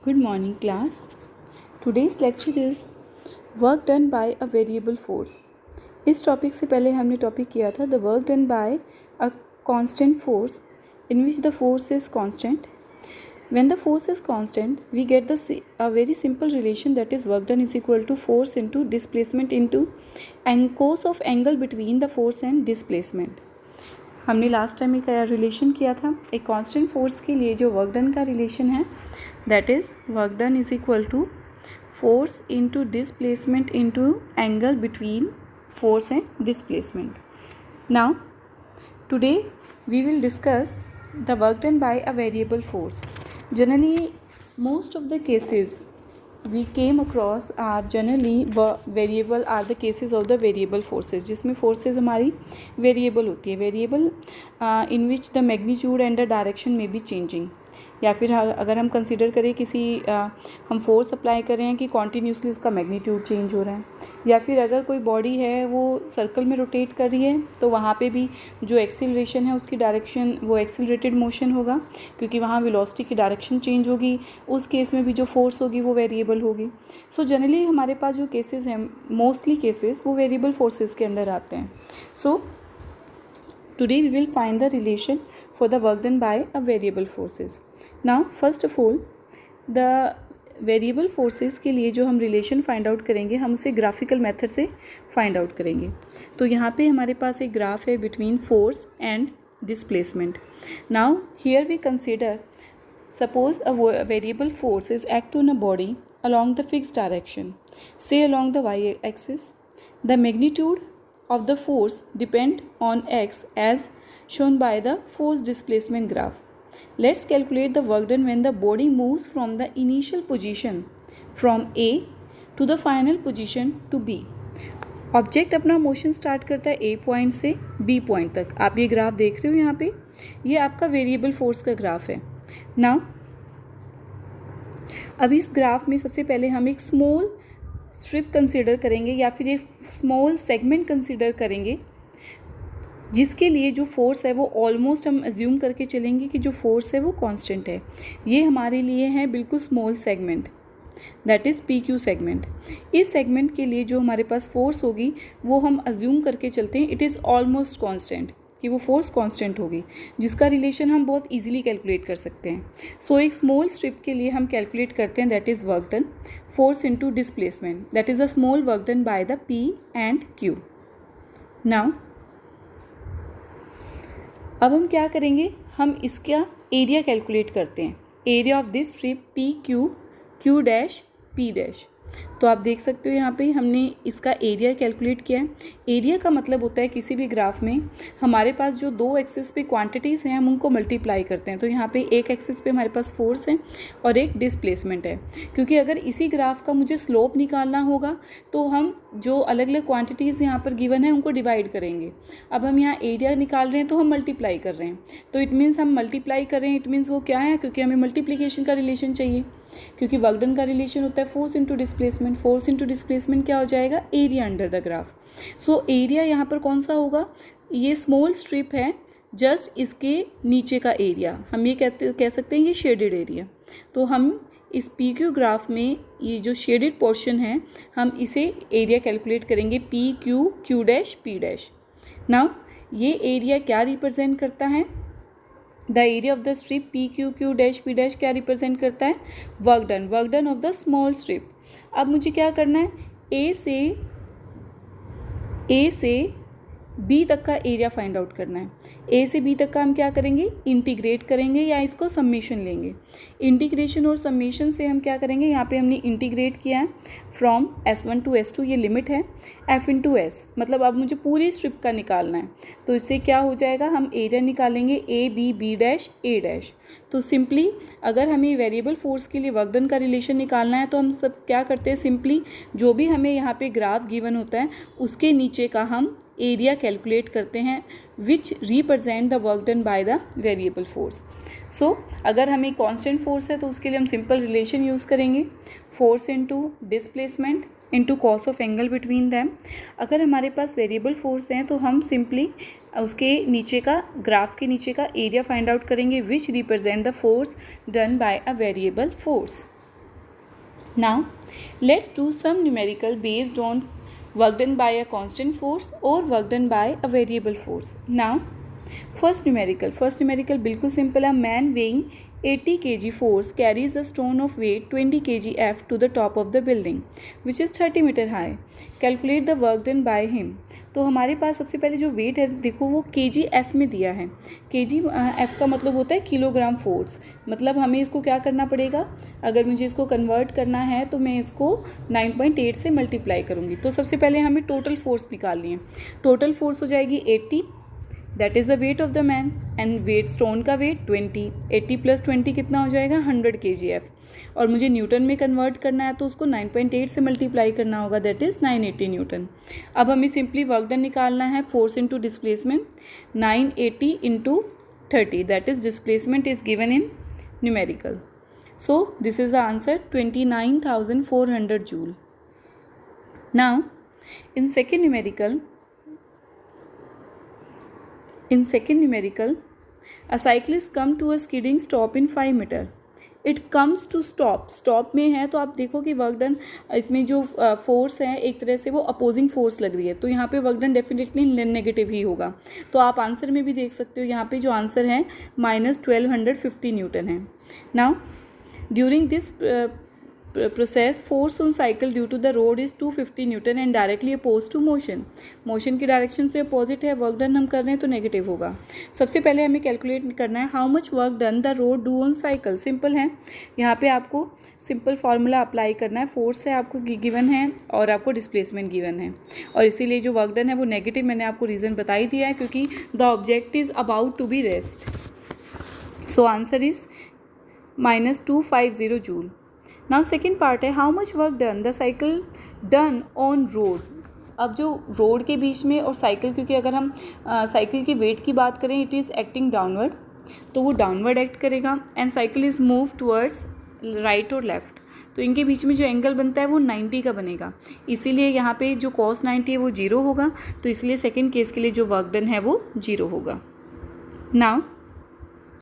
Good morning, class. Today's lecture is work done by a variable force. इस topic से पहले हमने topic किया था the work done by a constant force in which the force is constant. When the force is constant, we get a very simple relation, that is work done is equal to force into displacement into cos of angle between the force and displacement. हमने last time एक relation किया था एक constant force के लिए जो work done का relation है, that is work done is equal to force into displacement into angle between force and displacement. Now today we will discuss the work done by a variable force. Generally most of the cases we came across are generally variable are the cases of the variable forces, जिसमें forces हमारी variable होती है, variable in which the magnitude and the direction may be changing. या फिर अगर हम consider करें किसी हम फोर्स अप्लाई कर रहे हैं कि कॉन्टीन्यूसली उसका मैग्नीट्यूड चेंज हो रहा है, या फिर अगर कोई बॉडी है वो सर्कल में रोटेट कर रही है तो वहाँ पे भी जो एक्सीलरेशन है उसकी डायरेक्शन वो एक्सीलरेटेड मोशन होगा, क्योंकि वहाँ वेलोसिटी की डायरेक्शन चेंज होगी. उस केस में भी जो फोर्स होगी वो वेरिएबल होगी. सो जनरली हमारे पास जो केसेस हैं, मोस्टली केसेस वो वेरिएबल फोर्सेस के अंडर आते हैं. सो today we will find the relation for the work done by a variable forces. Now first of all the variable forces के लिए जो हम रिलेशन फाइंड आउट करेंगे हम उसे ग्राफिकल मेथड से फाइंड आउट करेंगे. तो यहाँ पे हमारे पास एक ग्राफ है between force and displacement. Now here we consider suppose a variable force is act on a body along the fixed direction, say along the y-axis. The magnitude of the force depend on x as shown by the force displacement graph. Let's calculate the work done when the body moves from the initial position from A to the final position to B. Object अपना motion start करता है A point से B point तक. आप ये graph देख रहे हो यहाँ पे, ये आपका वेरिएबल फोर्स का ग्राफ है. नाउ अब इस ग्राफ में सबसे पहले हम एक स्मॉल स्ट्रिप कंसीडर करेंगे या फिर एक स्मॉल सेगमेंट कंसीडर करेंगे, जिसके लिए जो फोर्स है वो ऑलमोस्ट हम अज्यूम करके चलेंगे कि जो फोर्स है वो कांस्टेंट है. ये हमारे लिए है बिल्कुल small segment, that is PQ segment. इस सेगमेंट के लिए जो हमारे पास फोर्स होगी वो हम अज्यूम करके चलते हैं इट इज़ ऑलमोस्ट कांस्टेंट, कि वो फोर्स कांस्टेंट होगी, जिसका रिलेशन हम बहुत इजीली कैलकुलेट कर सकते हैं. सो एक स्मॉल स्ट्रिप के लिए हम कैलकुलेट करते हैं that is work done force into displacement, that is a small work done by the P and Q. Now अब हम क्या करेंगे, हम इसका एरिया कैलकुलेट करते हैं. Area of this strip PQ Q dash P dash. तो आप देख सकते हो यहाँ पे हमने इसका एरिया कैलकुलेट किया है. एरिया का मतलब होता है किसी भी ग्राफ में हमारे पास जो दो एक्सिस पे क्वांटिटीज़ हैं हम उनको मल्टीप्लाई करते हैं. तो यहाँ पे एक एक्सिस पे हमारे पास फोर्स है और एक डिस्प्लेसमेंट है, क्योंकि अगर इसी ग्राफ का मुझे स्लोप निकालना होगा तो हम जो अलग अलग क्वांटिटीज़ यहाँ पर गिवन है उनको डिवाइड करेंगे. अब हम यहाँ एरिया निकाल रहे हैं तो हम मल्टीप्लाई कर रहे हैं, तो इट मीन्स हम मल्टीप्लाई कर रहे हैं, इट मीन्स वो क्या है, क्योंकि हमें मल्टीप्लिकेशन का रिलेशन चाहिए, क्योंकि वर्क डन का रिलेशन होता है force into displacement. Force into displacement क्या हो जाएगा, area under the graph. So area यहाँ पर कौन सा होगा, ये स्मॉल स्ट्रिप है जस्ट इसके नीचे का एरिया, हम ये कह सकते हैं ये शेडेड एरिया. तो हम इस PQ ग्राफ में ये जो शेडेड पोर्शन है हम इसे एरिया कैलकुलेट करेंगे PQ Q dash P dash. Now ये एरिया क्या रिप्रेजेंट करता है, the area of the strip PQ Q dash P dash क्या रिप्रेजेंट करता है, work done of the small strip. अब मुझे क्या करना है, A से B तक का एरिया फाइंड आउट करना है. A से B तक का हम क्या करेंगे, इंटीग्रेट करेंगे या इसको समेशन लेंगे. इंटीग्रेशन और समेशन से हम क्या करेंगे, यहाँ पे हमने इंटीग्रेट किया है फ्रॉम S1 टू S2, ये लिमिट है F इंटू S, मतलब अब मुझे पूरी स्ट्रिप का निकालना है. तो इससे क्या हो जाएगा, हम एरिया निकालेंगे B डैश A डैश. तो सिंपली अगर हमें वेरिएबल फोर्स के लिए वर्क डन का रिलेशन निकालना है तो हम सब क्या करते हैं, सिंपली जो भी हमें यहाँ पे ग्राफ गिवन होता है उसके नीचे का हम एरिया कैलकुलेट करते हैं which represent the work done by the variable force. So अगर हमें कांस्टेंट फोर्स है तो उसके लिए हम सिंपल रिलेशन यूज़ करेंगे, force into displacement into cos of angle between them. अगर हमारे पास वेरिएबल फोर्स हैं तो हम सिंपली उसके नीचे का ग्राफ के नीचे का एरिया फाइंड आउट करेंगे विच represent the force done by a variable force. Now let's do some numerical based on work done by a constant force or work done by a variable force. Now first numerical बिल्कुल simple है. Man weighing 80 kg force carries a stone of weight 20 kg F to the top of the building which is 30 meter high. Calculate the work done by him. तो हमारे पास सबसे पहले जो wait है देखो वो kg F में दिया है. kg F का मतलब होता है किलोग्राम फोर्स. मतलब हमें इसको क्या करना पड़ेगा, अगर मुझे इसको कन्वर्ट करना है तो मैं इसको 9.8 से मल्टीप्लाई करूँगी. तो सबसे पहले हमें टोटल फोर्स निकालनी है. टोटल फोर्स हो जाएगी 80, that is the weight of the man, and weight stone का वेट 20. 80 + 20 कितना हो जाएगा 100 kgf. और मुझे न्यूटन में कन्वर्ट करना है तो उसको 9.8 से मल्टीप्लाई करना होगा, दैट इज़ 980 न्यूटन. अब हमें सिंपली वर्क डन निकालना है. Force into displacement 980 × 30, that is displacement is given in numerical. So this is the answer 29,400 joule. Now in second numerical, a cyclist come to a skidding stop in 5 meter. It comes to stop में है तो आप देखो कि work done इसमें जो force है एक तरह से वो अपोजिंग फोर्स लग रही है, तो यहाँ पे वर्क डन डेफिनेटली नेगेटिव ही होगा. तो आप आंसर में भी देख सकते हो, यहाँ पे जो आंसर है -1250 न्यूटन है. Now during this process force on cycle due to the road is 250 newton and directly oppose to motion की डायरेक्शन से अपोजिट है. वर्क डन हम कर रहे हैं तो नेगेटिव होगा. सबसे पहले हमें कैलकुलेट करना है how much work done the road do on cycle. Simple है, यहाँ पे आपको सिंपल फार्मूला अप्लाई करना है. फोर्स है आपको गिवन है और आपको डिस्प्लेसमेंट गिवन है, और इसीलिए जो वर्क डन है वो नेगेटिव. मैंने आपको रीज़न बता ही दिया है क्योंकि the object is about to be rest. So answer is -250 joule. Now second part है how much work done the cycle done on rod. अब जो रोड के बीच में और साइकिल, क्योंकि अगर हम साइकिल की वेट की बात करें इट इज़ एक्टिंग डाउनवर्ड, तो वो डाउनवर्ड एक्ट करेगा. And cycle is move towards right और लेफ्ट, तो इनके बीच में जो एंगल बनता है वो 90 का बनेगा. इसीलिए यहाँ पे जो cos 90 है वो 0 होगा. तो इसलिए सेकेंड केस के लिए जो वर्क डन है वो 0 होगा. नाउ